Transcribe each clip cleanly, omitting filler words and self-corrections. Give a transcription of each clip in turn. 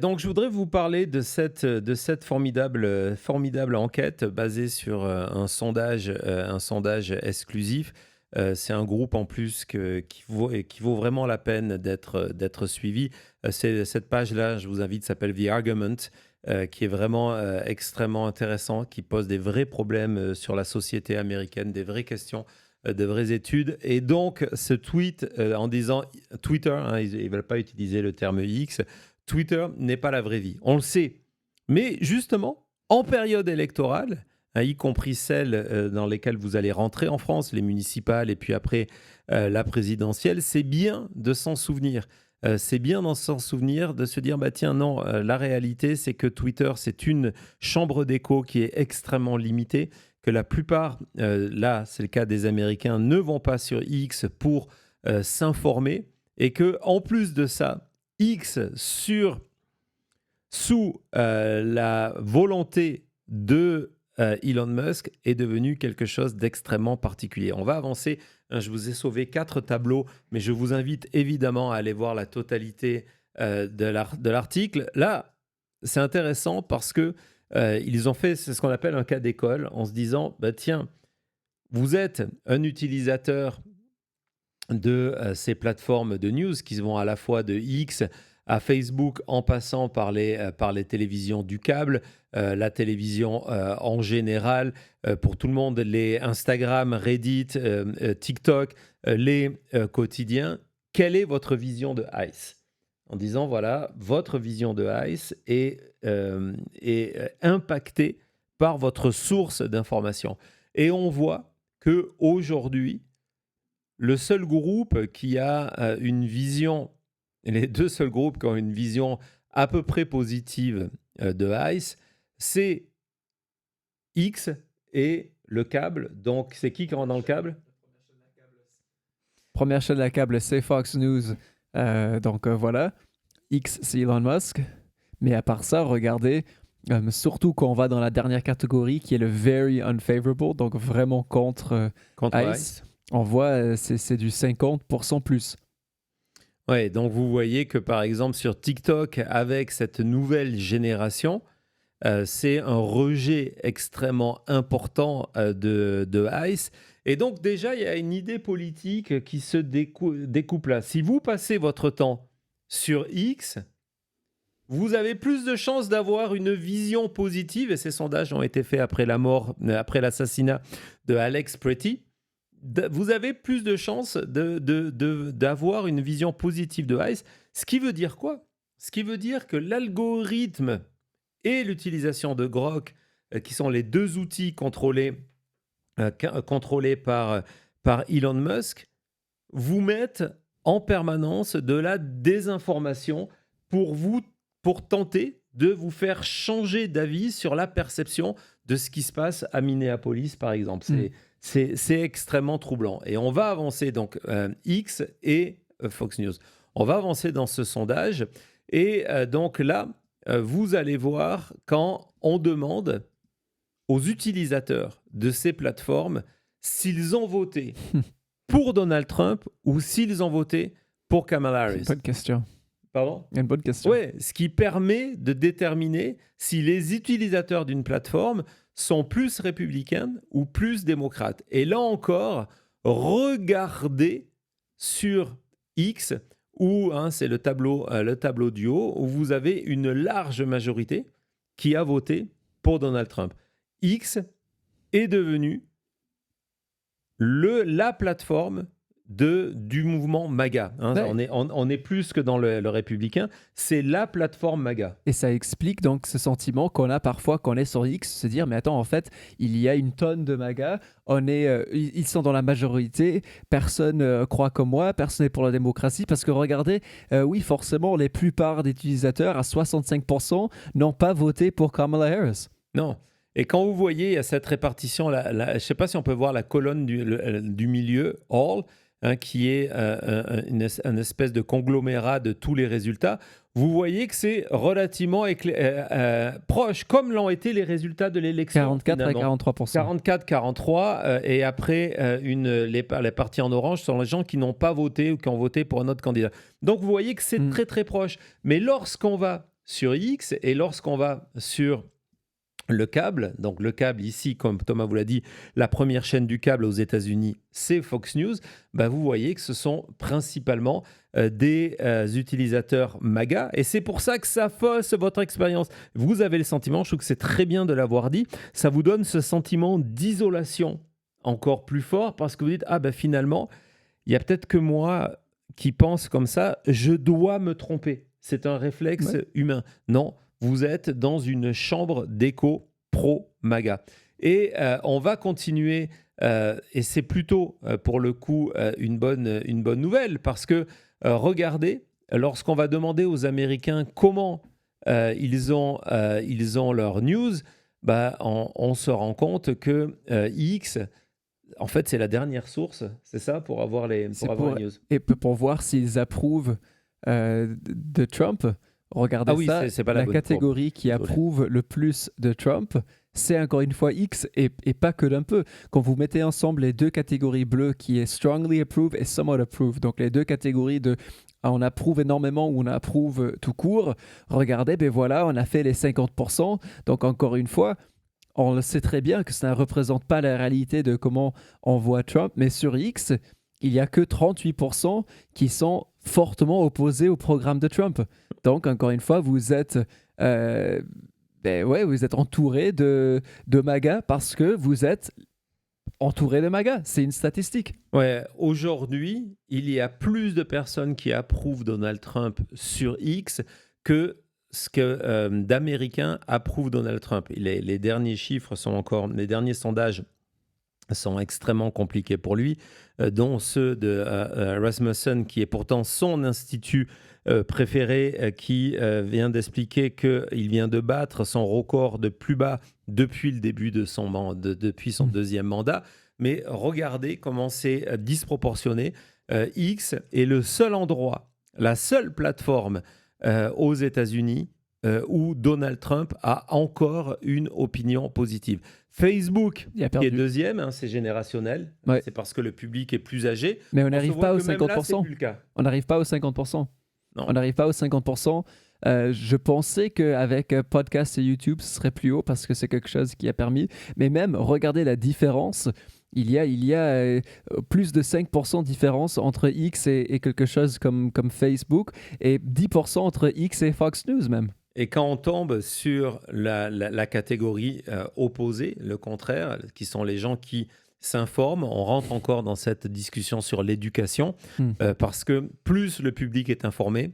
Donc, je voudrais vous parler de cette formidable enquête basée sur un sondage exclusif. C'est un groupe en plus qui vaut vraiment la peine d'être suivi. Cette page-là, je vous invite, s'appelle The Argument, qui est vraiment extrêmement intéressant, qui pose des vrais problèmes sur la société américaine, des vraies questions, de vraies études. Et donc, ce tweet en disant Twitter, hein, ils ne veulent pas utiliser le terme X. Twitter n'est pas la vraie vie. On le sait. Mais justement, en période électorale, hein, y compris celles dans lesquelles vous allez rentrer en France, les municipales et puis après la présidentielle, c'est bien de s'en souvenir. C'est bien d'en s'en souvenir, de se dire, bah tiens, non, la réalité, c'est que Twitter, c'est une chambre d'écho qui est extrêmement limitée, que la plupart, là, c'est le cas des Américains, ne vont pas sur X pour s'informer, et que en plus de ça, X sous la volonté de Elon Musk est devenu quelque chose d'extrêmement particulier. On va avancer. Hein, je vous ai sauvé 4 tableaux, mais je vous invite évidemment à aller voir la totalité de l'article. Là, c'est intéressant parce que ils ont fait, c'est ce qu'on appelle un cas d'école, en se disant, bah, tiens, vous êtes un utilisateur de ces plateformes de news qui vont à la fois de X à Facebook en passant par les télévisions du câble, la télévision en général, pour tout le monde, les Instagram, Reddit, TikTok, les quotidiens. Quelle est votre vision de ICE? En disant, voilà, votre vision de ICE est impactée par votre source d'information. Et on voit qu'aujourd'hui, le seul groupe qui a une vision, les deux seuls groupes qui ont une vision à peu près positive de ICE, c'est X et le câble. Donc, c'est qui rentre dans le câble? Première chaîne de la câble, c'est Fox News. Voilà. X, c'est Elon Musk. Mais à part ça, regardez, surtout quand on va dans la dernière catégorie qui est le very unfavorable, donc vraiment contre ICE, on voit c'est du 50% plus. Ouais, donc vous voyez que par exemple sur TikTok, avec cette nouvelle génération, c'est un rejet extrêmement important de ICE. Et donc déjà, il y a une idée politique qui se découpe là. Si vous passez votre temps sur X, vous avez plus de chances d'avoir une vision positive, et ces sondages ont été faits après après l'assassinat de Alex Pretty. Vous avez plus de chances d'avoir une vision positive de ICE. Ce qui veut dire quoi? Ce qui veut dire que l'algorithme et l'utilisation de Grok, qui sont les deux outils contrôlés par Elon Musk, vous mettent en permanence de la désinformation pour tenter de vous faire changer d'avis sur la perception de ce qui se passe à Minneapolis, par exemple. C'est extrêmement troublant. Et on va avancer, donc X et Fox News. On va avancer dans ce sondage. Et donc là, vous allez voir quand on demande aux utilisateurs de ces plateformes s'ils ont voté pour Donald Trump ou s'ils ont voté pour Kamala Harris. Bonne question. Pardon? Une bonne question. Oui, ce qui permet de déterminer si les utilisateurs d'une plateforme sont plus républicains ou plus démocrates. Et là encore, regardez sur X, où c'est le tableau du haut, où vous avez une large majorité qui a voté pour Donald Trump. X est devenu la plateforme du mouvement MAGA. Ouais. On est plus que dans le républicain, c'est la plateforme MAGA. Et ça explique donc ce sentiment qu'on a parfois quand on est sur X, se dire mais attends, en fait, il y a une tonne de MAGA, ils sont dans la majorité, personne croit comme moi, personne n'est pour la démocratie, parce que regardez, oui, forcément, la plupart des utilisateurs, à 65%, n'ont pas voté pour Kamala Harris. Non. Et quand vous voyez cette répartition, je ne sais pas si on peut voir la colonne du milieu, All, qui est une espèce de conglomérat de tous les résultats, vous voyez que c'est relativement proche, comme l'ont été les résultats de l'élection. 44 à 43%. 44-43, et après, les partis en orange sont les gens qui n'ont pas voté ou qui ont voté pour un autre candidat. Donc vous voyez que c'est très très proche. Mais lorsqu'on va sur X. Et lorsqu'on va sur le câble, donc le câble ici, comme Thomas vous l'a dit, la première chaîne du câble aux États-Unis, c'est Fox News. Bah, vous voyez que ce sont principalement des utilisateurs MAGA, et c'est pour ça que ça fausse votre expérience. Vous avez le sentiment, je trouve que c'est très bien de l'avoir dit, ça vous donne ce sentiment d'isolation encore plus fort, parce que vous dites, ah ben finalement, il y a peut-être que moi qui pense comme ça, je dois me tromper. C'est un réflexe humain. Non, vous êtes dans une chambre d'écho pro-MAGA. Et on va continuer, et c'est plutôt pour le coup une bonne nouvelle, parce que regardez, lorsqu'on va demander aux Américains comment ils ont leur news, bah, on se rend compte que X, en fait, c'est la dernière source, c'est ça, pour avoir les news. Et pour voir s'ils approuvent de Trump. Regardez ça, c'est pas la catégorie qui approuve le plus de Trump, c'est encore une fois X, et pas que d'un peu. Quand vous mettez ensemble les deux catégories bleues qui est strongly approved et somewhat approved, donc les deux catégories de on approuve énormément ou on approuve tout court, regardez, ben voilà, on a fait les 50%. Donc encore une fois, on le sait très bien que ça ne représente pas la réalité de comment on voit Trump, mais sur X, il n'y a que 38% qui sont fortement opposés au programme de Trump. Donc, encore une fois, vous êtes, vous êtes entouré de MAGA parce que vous êtes entouré de MAGA. C'est une statistique. Ouais, aujourd'hui, il y a plus de personnes qui approuvent Donald Trump sur X que ce que d'Américains approuvent Donald Trump. Les derniers chiffres sont encore, les derniers sondages sont extrêmement compliqués pour lui, dont ceux de Rasmussen, qui est pourtant son institut préféré, qui vient d'expliquer qu'il vient de battre son record de plus bas depuis le début de depuis son deuxième mandat. Mais regardez comment c'est disproportionné. X est le seul endroit, la seule plateforme aux États-Unis où Donald Trump a encore une opinion positive. Facebook, qui est deuxième, c'est générationnel, c'est parce que le public est plus âgé. Mais on n'arrive pas aux 50%. On n'arrive pas aux 50%. Non. On n'arrive pas aux 50%. Je pensais qu'avec podcast et YouTube, ce serait plus haut parce que c'est quelque chose qui a permis. Mais même, regardez la différence. Il y a plus de 5% de différence entre X et quelque chose comme Facebook, et 10% entre X et Fox News même. Et quand on tombe sur la catégorie opposée, le contraire, qui sont les gens qui s'informent, on rentre encore dans cette discussion sur l'éducation, parce que plus le public est informé,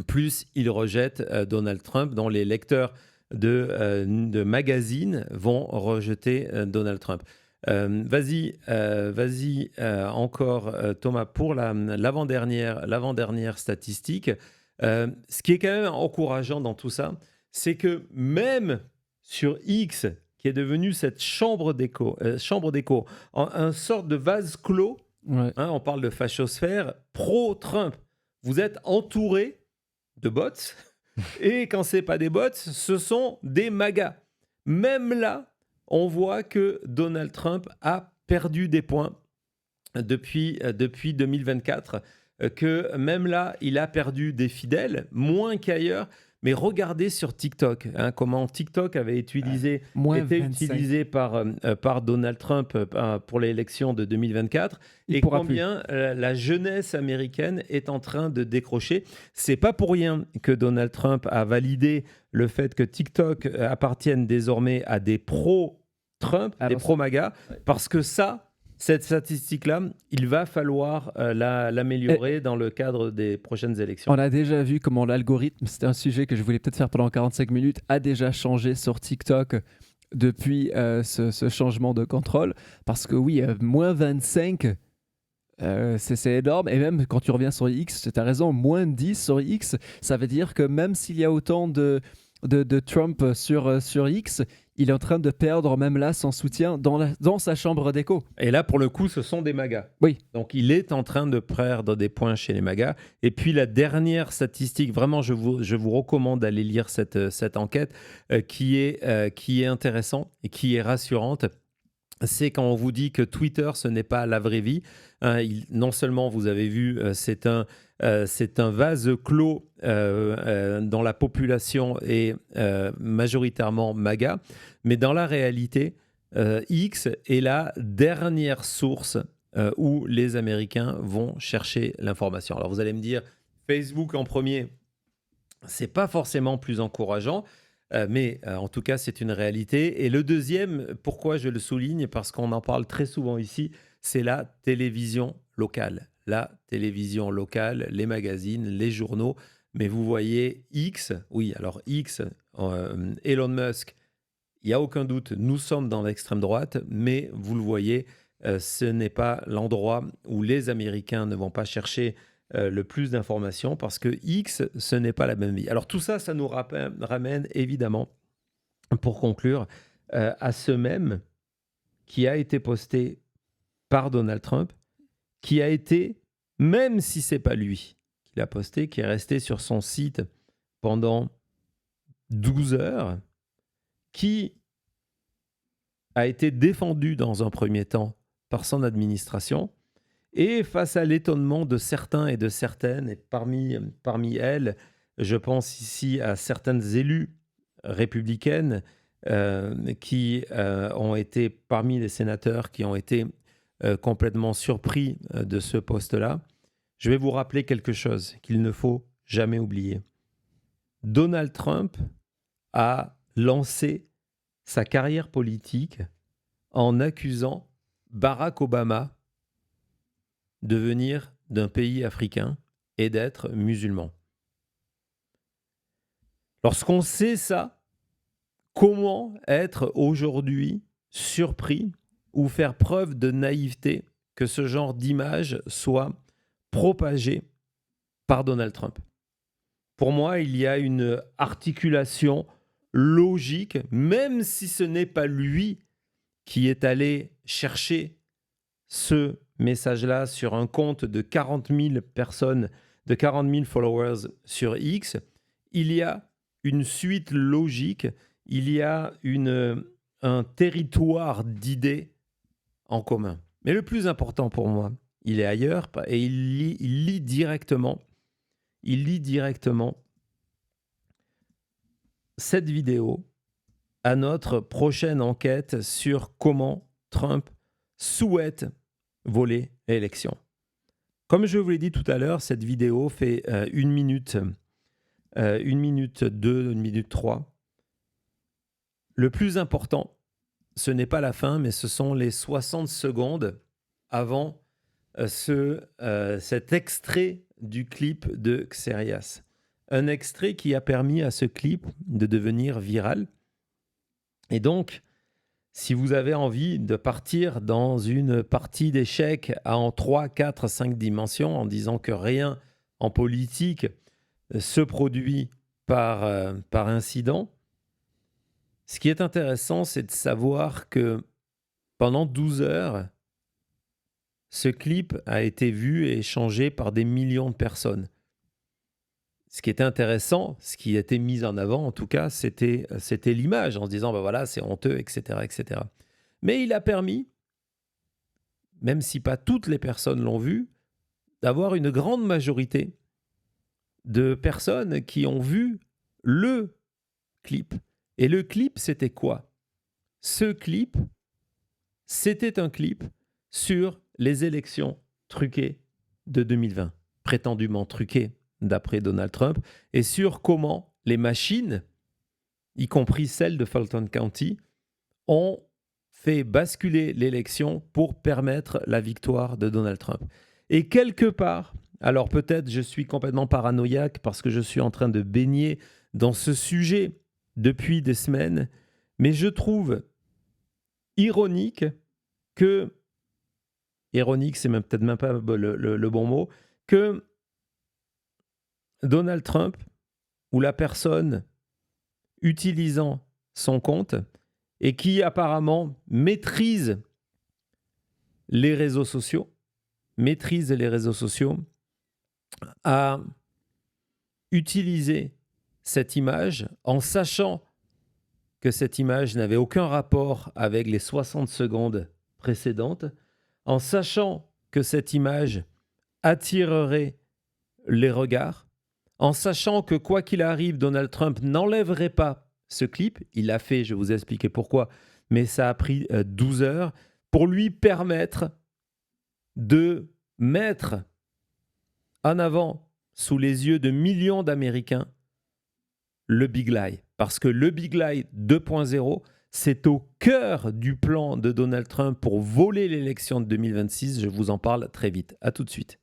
plus il rejette Donald Trump, dont les lecteurs de magazines vont rejeter Donald Trump. Vas-y encore, Thomas, pour l'avant-dernière statistique. Ce qui est quand même encourageant dans tout ça, c'est que même sur X, qui est devenu cette chambre d'écho, un sorte de vase clos, on parle de fachosphère, pro-Trump, vous êtes entouré de bots, et quand ce n'est pas des bots, ce sont des MAGA. Même là, on voit que Donald Trump a perdu des points depuis 2024, que même là, il a perdu des fidèles, moins qu'ailleurs. Mais regardez sur TikTok, comment TikTok avait été utilisé par Donald Trump pour l'élection de 2024, et combien la jeunesse américaine est en train de décrocher. C'est pas pour rien que Donald Trump a validé le fait que TikTok appartienne désormais à des pro-Trump, des pro-MAGA, parce que cette statistique-là, il va falloir l'améliorer dans le cadre des prochaines élections. On a déjà vu comment l'algorithme, c'était un sujet que je voulais peut-être faire pendant 45 minutes, a déjà changé sur TikTok depuis ce changement de contrôle. Parce que oui, moins 25, c'est énorme. Et même quand tu reviens sur X, tu as raison, moins 10 sur X, ça veut dire que même s'il y a autant de Trump sur X, il est en train de perdre même là son soutien dans sa chambre d'écho. Et là, pour le coup, ce sont des MAGA. Oui. Donc, il est en train de perdre des points chez les MAGA. Et puis, la dernière statistique, vraiment, je vous recommande d'aller lire cette enquête qui est intéressante et qui est rassurante. C'est quand on vous dit que Twitter, ce n'est pas la vraie vie. Non seulement, vous avez vu, c'est un c'est un vase clos dont la population est majoritairement MAGA, mais dans la réalité, X est la dernière source où les Américains vont chercher l'information. Alors vous allez me dire, Facebook en premier, c'est pas forcément plus encourageant, mais en tout cas, c'est une réalité. Et le deuxième, pourquoi je le souligne? Parce qu'on en parle très souvent ici, c'est la télévision locale. La télévision locale, les magazines, les journaux. Mais vous voyez X, oui, alors X, Elon Musk, il n'y a aucun doute, nous sommes dans l'extrême droite, mais vous le voyez, ce n'est pas l'endroit où les Américains ne vont pas chercher le plus d'informations parce que X, ce n'est pas la même vie. Alors tout ça, ça nous ramène évidemment, pour conclure, à ce même qui a été posté par Donald Trump, qui a été, même si ce n'est pas lui qui l'a posté, qui est resté sur son site pendant 12 heures, qui a été défendu dans un premier temps par son administration. Et face à l'étonnement de certains et de certaines, et parmi elles, je pense ici à certaines élues républicaines qui ont été parmi les sénateurs qui ont été complètement surpris de ce poste-là, je vais vous rappeler quelque chose qu'il ne faut jamais oublier. Donald Trump a lancé sa carrière politique en accusant Barack Obama de venir d'un pays africain et d'être musulman. Lorsqu'on sait ça, comment être aujourd'hui surpris ou faire preuve de naïveté que ce genre d'image soit propagée par Donald Trump? Pour moi, il y a une articulation logique, même si ce n'est pas lui qui est allé chercher ce message-là sur un compte de 40 000 personnes, de 40 000 followers sur X, il y a une suite logique, il y a un territoire d'idées en commun. Mais le plus important pour moi, il est ailleurs et il lit directement cette vidéo à notre prochaine enquête sur comment Trump souhaite voler l'élection. Comme je vous l'ai dit tout à l'heure, cette vidéo fait 1 minute 2, 1 minute 3. Le plus important, ce n'est pas la fin, mais ce sont les 60 secondes avant cet extrait du clip de Xerias. Un extrait qui a permis à ce clip de devenir viral. Et donc, si vous avez envie de partir dans une partie d'échecs en 3, 4, 5 dimensions, en disant que rien en politique se produit par incident, ce qui est intéressant, c'est de savoir que pendant 12 heures, ce clip a été vu et échangé par des millions de personnes. Ce qui était intéressant, ce qui a été mis en avant en tout cas, c'était l'image, en se disant, ben voilà, c'est honteux, etc., etc. Mais il a permis, même si pas toutes les personnes l'ont vu, d'avoir une grande majorité de personnes qui ont vu le clip. Et le clip, c'était quoi? Ce clip, c'était un clip sur les élections truquées de 2020, prétendument truquées d'après Donald Trump, et sur comment les machines, y compris celles de Fulton County, ont fait basculer l'élection pour permettre la victoire de Donald Trump. Et quelque part, alors peut-être je suis complètement paranoïaque parce que je suis en train de baigner dans ce sujet depuis des semaines, mais je trouve ironique que, ironique c'est peut-être même pas le bon mot, que Donald Trump, ou la personne utilisant son compte et qui apparemment maîtrise les réseaux sociaux, a utilisé cette image en sachant que cette image n'avait aucun rapport avec les 60 secondes précédentes, en sachant que cette image attirerait les regards, en sachant que quoi qu'il arrive, Donald Trump n'enlèverait pas ce clip. Il l'a fait, je vais vous expliquer pourquoi, mais ça a pris 12 heures pour lui permettre de mettre en avant, sous les yeux de millions d'Américains, le Big Lie. Parce que le Big Lie 2.0, c'est au cœur du plan de Donald Trump pour voler l'élection de 2026. Je vous en parle très vite. À tout de suite.